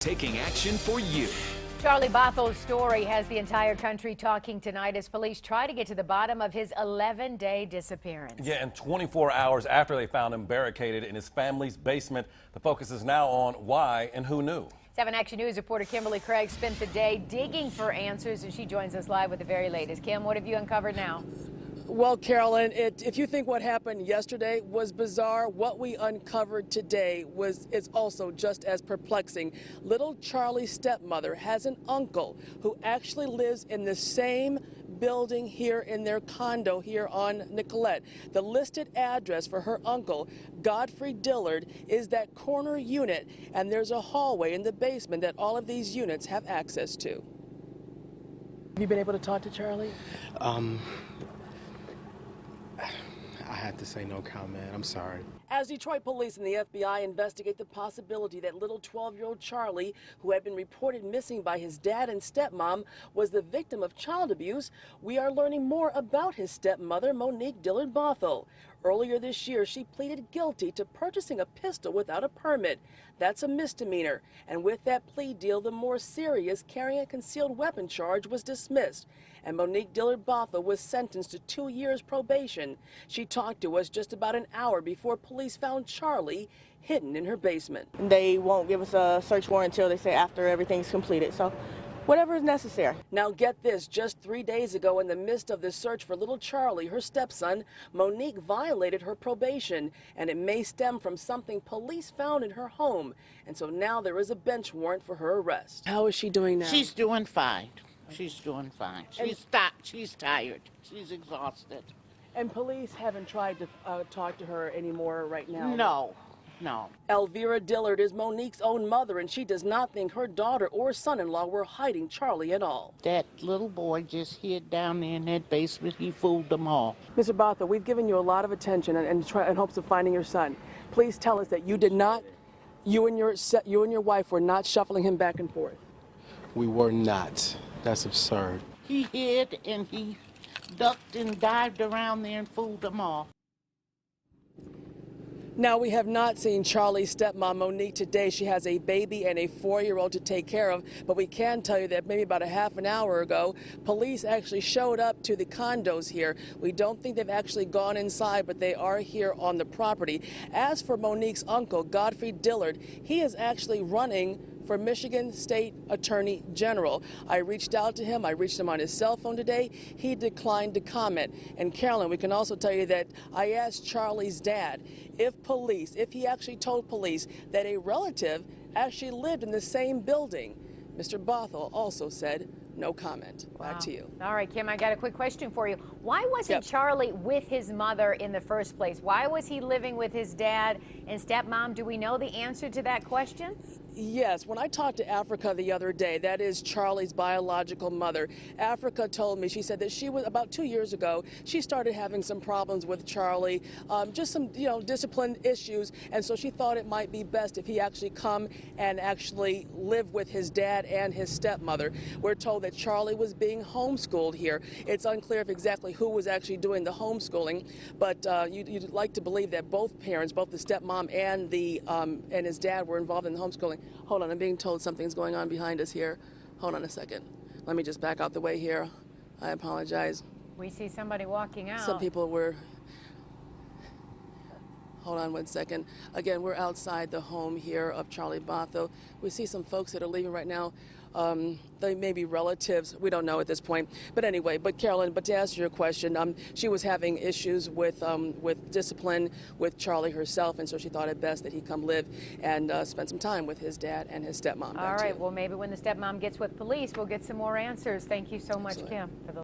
taking action for you. Charlie Bothuell's story has the entire country talking tonight as police try to get to the bottom of his 11-day disappearance. Yeah, and 24 hours after they found him barricaded in his family's basement, the focus is now on why and who knew. 7 Action News reporter Kimberly Craig spent the day digging for answers, and she joins us live with the very latest. Kim, what have you uncovered now? Well, Carolyn, if you think what happened yesterday was bizarre, what we uncovered today is also just as perplexing. Little Charlie's stepmother has an uncle who actually lives in the same building here in their condo here on Nicollet. The listed address for her uncle, Godfrey Dillard, is that corner unit, and there's a hallway in the basement that all of these units have access to. Have you been able to talk to Charlie? I had to say no comment. I'm sorry. As Detroit police and the FBI investigate the possibility that little 12-year-old Charlie, who had been reported missing by his dad and stepmom, was the victim of child abuse, we are learning more about his stepmother, Monique Dillard Bothuell. Earlier this year, she pleaded guilty to purchasing a pistol without a permit. That's a misdemeanor. And with that plea deal, the more serious carrying a concealed weapon charge was dismissed. And Monique Dillard Bothuell was sentenced to 2 years probation. She talked to us just about an hour before police found Charlie hidden in her basement. They won't give us a search warrant until they say after everything's completed. So whatever is necessary. Now get this, just 3 days ago in the midst of the search for little Charlie, her stepson, Monique violated her probation, and it may stem from something police found in her home. And so now there is a bench warrant for her arrest. How is she doing now? She's doing fine. She's doing fine. She's tired. She's exhausted. And police haven't tried to talk to her anymore right now? No. Elvira Dillard is Monique's own mother, and she does not think her daughter or son-in-law were hiding Charlie at all. That little boy just hid down there in that basement. He fooled them all. Mr. Bothuell, we've given you a lot of attention in hopes of finding your son. Please tell us that you did not, you and your wife were not shuffling him back and forth. We were not. That's absurd. He hid and he ducked and dived around there and fooled them all. Now, we have not seen Charlie's stepmom, Monique, today. She has a baby and a 4-year-old to take care of, but we can tell you that maybe about a half an hour ago, police actually showed up to the condos here. We don't think they've actually gone inside, but they are here on the property. As for Monique's uncle, Godfrey Dillard, he is actually running for Michigan State Attorney General. I reached out to him. I reached him on his cell phone today. He declined to comment. And Carolyn, we can also tell you that I asked Charlie's dad if he actually told police that a relative actually lived in the same building. Mr. Bothuell also said no comment. Wow. Back to you. All right, Kim, I got a quick question for you. Why wasn't Charlie with his mother in the first place? Why was he living with his dad and stepmom? Do we know the answer to that question? Yes, when I talked to Africa the other day, that is Charlie's biological mother, Africa told me, she said that she was, about 2 years ago, she started having some problems with Charlie, just some, discipline issues, and so she thought it might be best if he actually come and actually live with his dad and his stepmother. We're told that Charlie was being homeschooled here. It's unclear if exactly who was actually doing the homeschooling, but you'd like to believe that both parents, both the stepmom and his dad, were involved in the homeschooling. Hold on, I'm being told something's going on behind us here. Hold on a second. Let me just back out the way here. I apologize. We see somebody walking out. Some people were... Hold on 1 second. Again, we're outside the home here of Charlie Bothuell. We see some folks that are leaving right now. They may be relatives. We don't know at this point. But anyway, Carolyn, to answer your question, she was having issues with discipline with Charlie herself, and so she thought it best that he come live and spend some time with his dad and his stepmom. All right. Well, maybe when the stepmom gets with police, we'll get some more answers. Thank you so much, Kim, for the